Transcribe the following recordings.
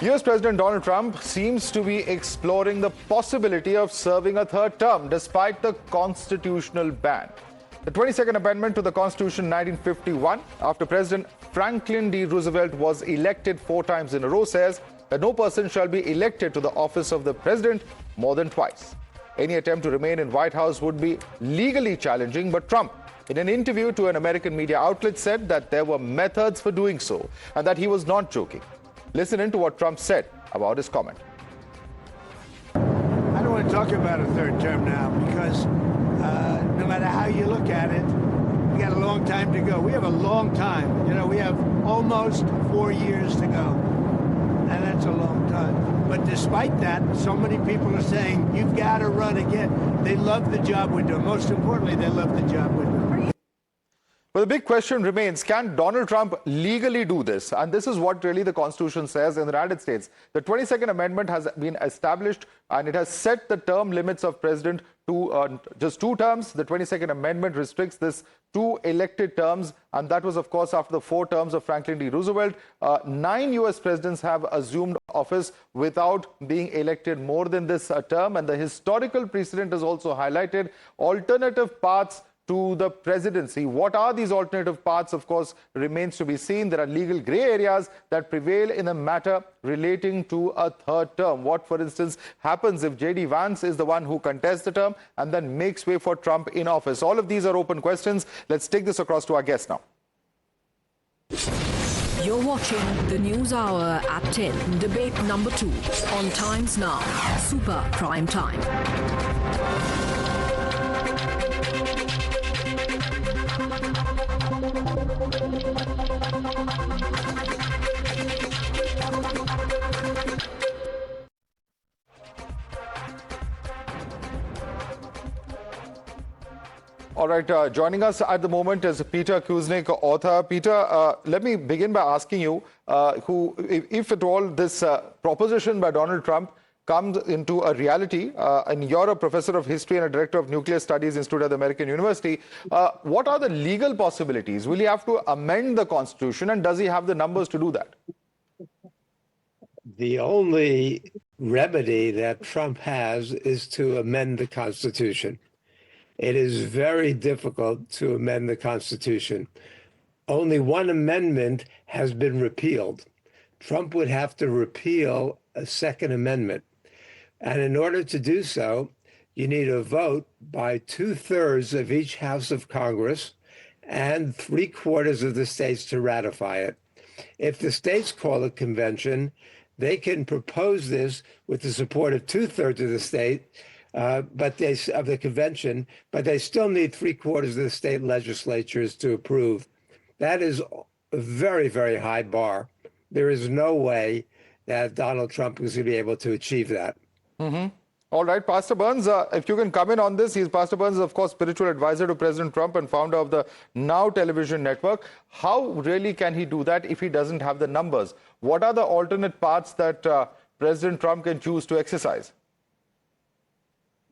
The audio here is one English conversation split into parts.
US President Donald Trump seems to be exploring the possibility of serving a third term despite the constitutional ban. The 22nd Amendment to the Constitution 1951, after President Franklin D. Roosevelt was elected 4 times in a row, says that no person shall be elected to the office of the president more than twice. Any attempt to remain in White House would be legally challenging, but Trump, in an interview to an American media outlet, said that there were methods for doing so and that he was not joking. Listen in to what Trump said about his comment. I don't want to talk about a third term now because no matter how you look at it, we got a long time to go. We have a long time. You know, we have almost 4 years to go. And that's a long time. But despite that, so many people are saying, you've got to run again. They love the job we're doing. Most importantly, they love the job we're doing. Well, the big question remains, can Donald Trump legally do this? And this is what really the Constitution says in the United States. The 22nd Amendment has been established and it has set the term limits of president to just 2 terms. The 22nd Amendment restricts this to elected terms, and that was, of course, after the 4 terms of Franklin D. Roosevelt. 9 U.S. presidents have assumed office without being elected more than this term, and the historical precedent is also highlighted alternative paths to the presidency. What are these alternative paths, of course, remains to be seen. There are legal grey areas that prevail in a matter relating to a third term. What, for instance, happens if J.D. Vance is the one who contests the term and then makes way for Trump in office? All of these are open questions. Let's take this across to our guest now. You're watching the News Hour at 10, debate number 2 on Times Now, Super Prime Time. All right, joining us at the moment is Peter Kuznick, author. Peter, let me begin by asking you, if at all this proposition by Donald Trump comes into a reality, and you're a professor of history and a director of nuclear studies institute at the American University, what are the legal possibilities? Will he have to amend the Constitution, and does he have the numbers to do that? The only remedy that Trump has is to amend the Constitution. It is very difficult to amend the Constitution. Only one amendment has been repealed. Trump would have to repeal a second amendment. And in order to do so, you need a vote by 2/3 of each House of Congress and 3/4 of the states to ratify it. If the states call a convention, they can propose this with the support of 2/3 of the state, of the convention, but they still need 3/4 of the state legislatures to approve. That is a very, very high bar. There is no way that Donald Trump is going to be able to achieve that. Mm-hmm. All right, Pastor Burns, if you can come in on this. Pastor Burns is, of course, spiritual advisor to President Trump and founder of the Now television network. How really can he do that if he doesn't have the numbers? What are the alternate paths that President Trump can choose to exercise?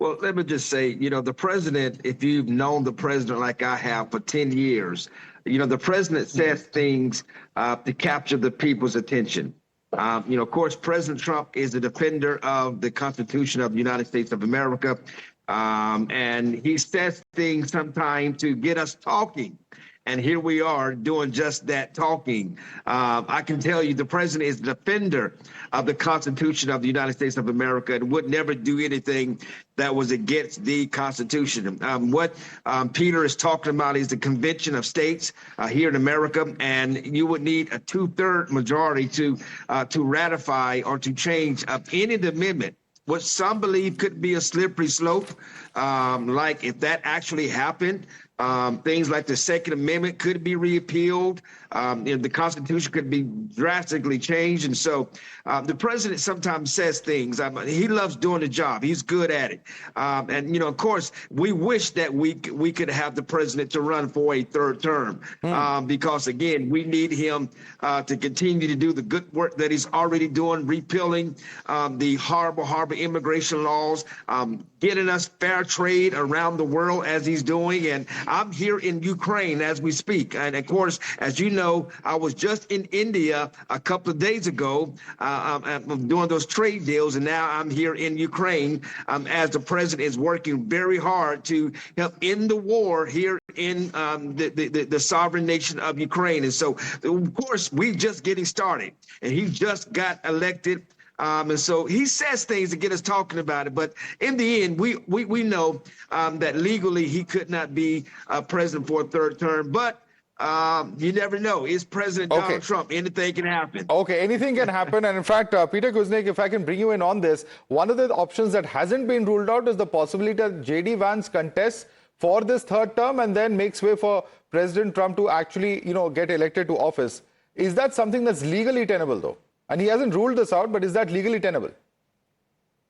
Well, let me just say, you know, the president, if you've known the president like I have for 10 years, you know, the president says things to capture the people's attention. You know, of course, President Trump is a defender of the Constitution of the United States of America. And he says things sometimes to get us talking. And here we are doing just that, talking. I can tell you the president is the defender of the Constitution of the United States of America and would never do anything that was against the Constitution. What Peter is talking about is the convention of states here in America, and you would need a 2/3 majority to ratify or to change any amendment, what some believe could be a slippery slope. Like if that actually happened, things like the Second Amendment could be repealed. The Constitution could be drastically changed. And so the president sometimes says things. He loves doing the job. He's good at it. And, you know, of course, we wish that we could have the president to run for a third term because, again, we need him to continue to do the good work that he's already doing, repealing the horrible immigration laws, getting us fair trade around the world as he's doing. And I'm here in Ukraine as we speak. And of course, as you know, I was just in India a couple of days ago I'm doing those trade deals. And now I'm here in Ukraine as the president is working very hard to help end the war here in the sovereign nation of Ukraine. And so, of course, we're just getting started. And he just got elected. And so he says things to get us talking about it. But in the end, we know that legally he could not be president for a third term. But you never know. It's President Donald Trump. Anything can happen. Okay, anything can happen. And in fact, Peter Kuznick, if I can bring you in on this, one of the options that hasn't been ruled out is the possibility that J.D. Vance contests for this third term and then makes way for President Trump to actually, get elected to office. Is that something that's legally tenable, though? And he hasn't ruled this out, but is that legally tenable?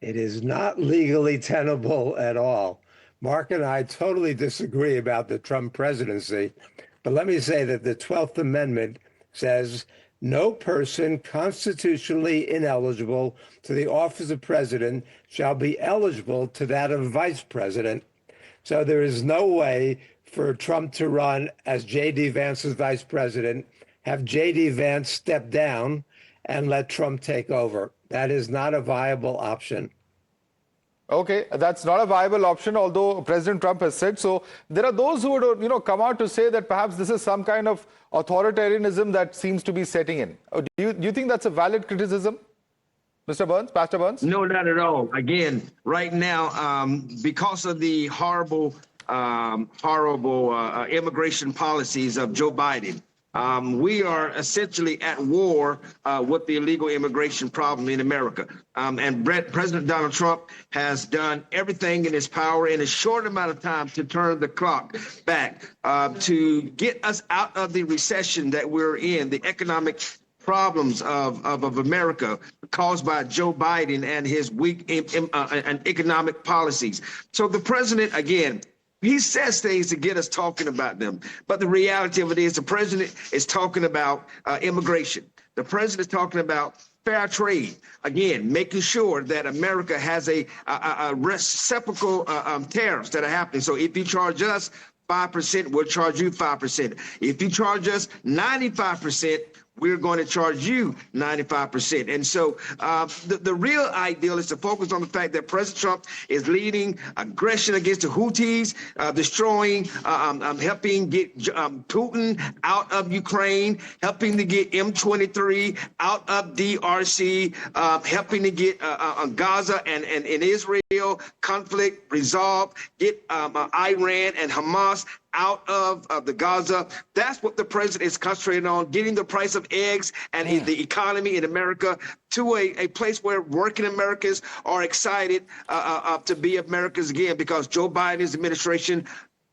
It is not legally tenable at all. Mark and I totally disagree about the Trump presidency. But let me say that the 12th Amendment says no person constitutionally ineligible to the office of president shall be eligible to that of vice president. So there is no way for Trump to run as J.D. Vance's vice president, have J.D. Vance step down, and let Trump take over. That is not a viable option. Okay, that's not a viable option, although President Trump has said so. There are those who would, come out to say that perhaps this is some kind of authoritarianism that seems to be setting in. Do you think that's a valid criticism, Mr. Burns, Pastor Burns? No, not at all. Again, right now, because of the horrible immigration policies of Joe Biden, we are essentially at war with the illegal immigration problem in America. And President Donald Trump has done everything in his power in a short amount of time to turn the clock back to get us out of the recession that we're in, the economic problems of America caused by Joe Biden and his weak economic policies. So the president, again, he says things to get us talking about them. But the reality of it is the president is talking about immigration. The president is talking about fair trade. Again, making sure that America has a reciprocal tariffs that are happening. So if you charge us 5%, we'll charge you 5%. If you charge us 95%, we're going to charge you 95%. And so the real ideal is to focus on the fact that President Trump is leading aggression against the Houthis, destroying, helping get Putin out of Ukraine, helping to get M23 out of DRC, helping to get Gaza and Israel conflict resolved, get Iran and Hamas out of the Gaza. That's what the president is concentrating on, getting the price of eggs and the economy in America to a place where working Americans are excited to be Americans again, because Joe Biden's administration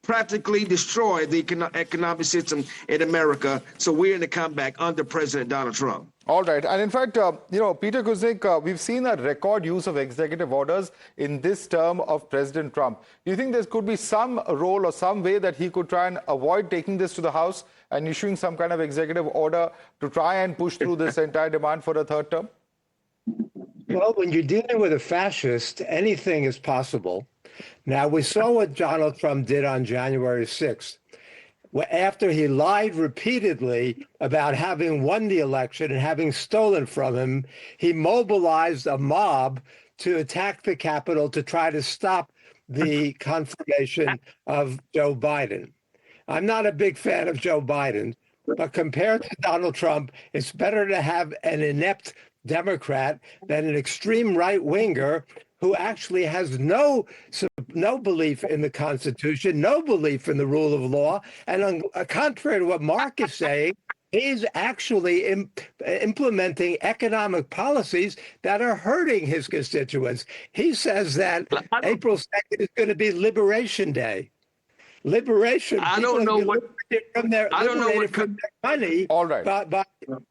practically destroyed the economic system in America. So we're in the comeback under President Donald Trump. All right. And in fact, Peter Kuznick, we've seen a record use of executive orders in this term of President Trump. Do you think there could be some role or some way that he could try and avoid taking this to the House and issuing some kind of executive order to try and push through this entire demand for a third term? Well, when you're dealing with a fascist, anything is possible. Now, we saw what Donald Trump did on January 6th. After he lied repeatedly about having won the election and having stolen from him, he mobilized a mob to attack the Capitol to try to stop the confirmation of Joe Biden. I'm not a big fan of Joe Biden, but compared to Donald Trump, it's better to have an inept Democrat than an extreme right-winger who actually has no belief in the Constitution, no belief in the rule of law. And contrary to what Mark is saying, he's actually implementing economic policies that are hurting his constituents. He says that April 2nd is going to be Liberation Day. Liberation. I don't know what from their money. All right.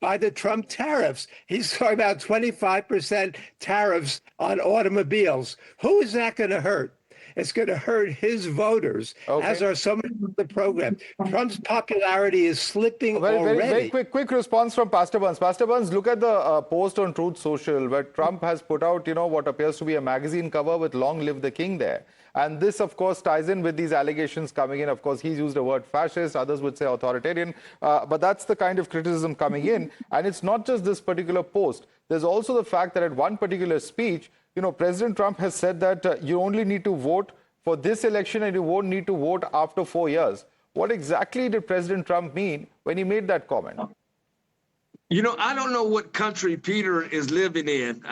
By the Trump tariffs. He's talking about 25% tariffs on automobiles. Who is that going to hurt? It's going to hurt his voters, Okay. as are some of the program. Trump's popularity is slipping already. Very quick response from Pastor Burns. Pastor Burns, look at the post on Truth Social where Trump has put out, what appears to be a magazine cover with "Long Live the King" there. And this, of course, ties in with these allegations coming in. Of course, he's used the word fascist. Others would say authoritarian. But that's the kind of criticism coming in. And it's not just this particular post. There's also the fact that at one particular speech, President Trump has said that you only need to vote for this election and you won't need to vote after 4 years. What exactly did President Trump mean when he made that comment? I don't know what country Peter is living in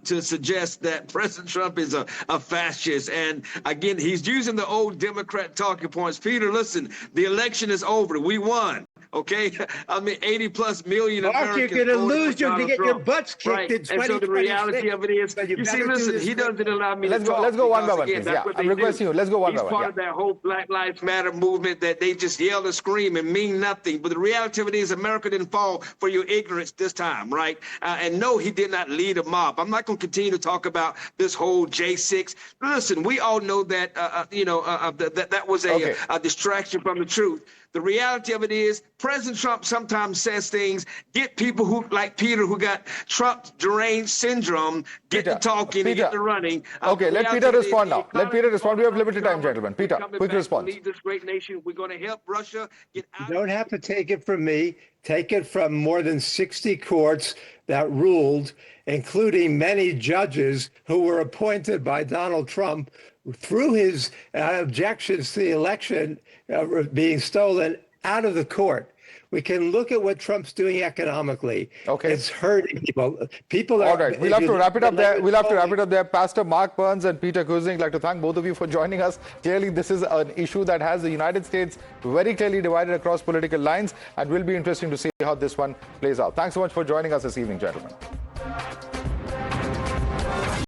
to suggest that President Trump is a fascist. And again, he's using the old Democrat talking points. Peter, listen, the election is over. We won. Okay, 80+ million Americans. You're going to lose. You're going to get your butts kicked in 2026. And so the reality of it is, you see, listen, he doesn't allow me to talk. Let's go one by one, again, please. Yeah, I'm requesting you. Let's go one by one. He's part of that whole Black Lives Matter movement that they just yell and scream and mean nothing. But the reality of it is, America didn't fall for your ignorance this time, right? And no, he did not lead a mob. I'm not going to continue to talk about this whole J6. Listen, we all know that that was a distraction from the truth. The reality of it is, President Trump sometimes says things, get people who, like Peter, who got Trump deranged syndrome, get to talking and get to running. Okay, let Peter respond now. Let Peter respond. We have limited time, gentlemen. Peter, quick response. Lead this great nation. We're going to help Russia get out. You don't have to take it from me. Take it from more than 60 courts that ruled, including many judges who were appointed by Donald Trump through his objections to the election being stolen out of the court. We can look at what Trump's doing economically. Okay. It's hurting people. People are... All right. We'll have to wrap it up there. We'll have to wrap it up there. Pastor Mark Burns and Peter Kuzic, I'd like to thank both of you for joining us. Clearly, this is an issue that has the United States very clearly divided across political lines, and will be interesting to see how this one plays out. Thanks so much for joining us this evening, gentlemen.